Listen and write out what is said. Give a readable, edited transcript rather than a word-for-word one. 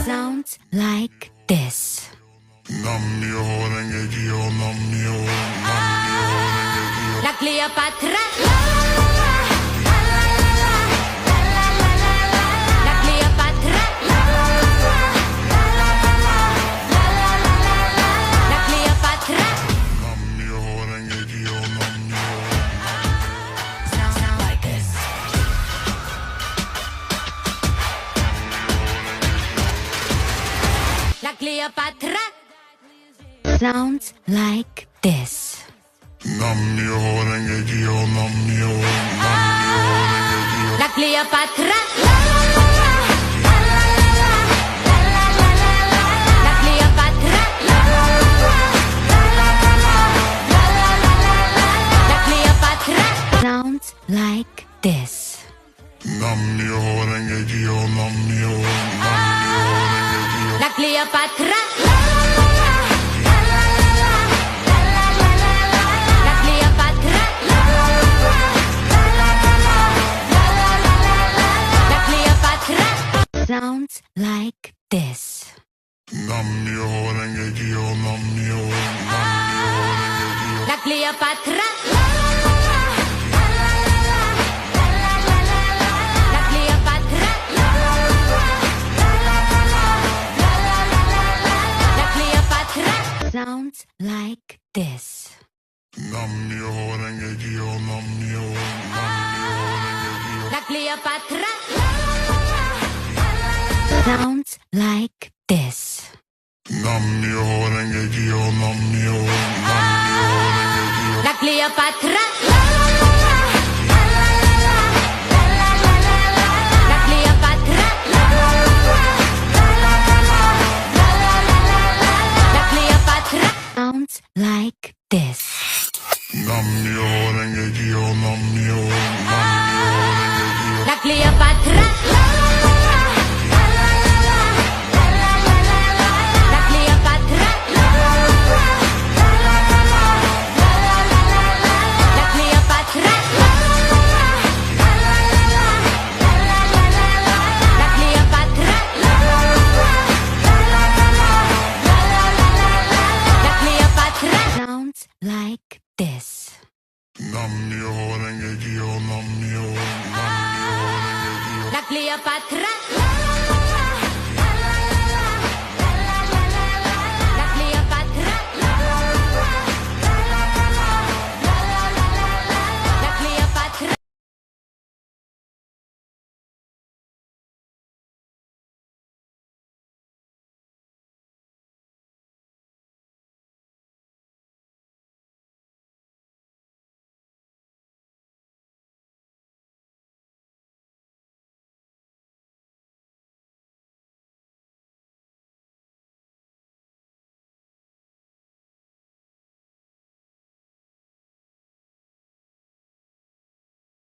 Sounds like this. La Cleopatra. La Cleopatra. La Cleopatra. Sounds like this. La Cleopatra. Sounds like this. La Cleopatra. La Cleopatra. La Cleopatra. Sounds like this. La Cleopatra. Sounds like this. La Cleopatra. La Cleopatra. La Cleopatra. Sounds like this. La Cleopatra. Sounds like this. La Cleopatra. La Cleopatra. La Cleopatra. Sounds like this. La Cleopatra. Sounds like this. La Cleopatra.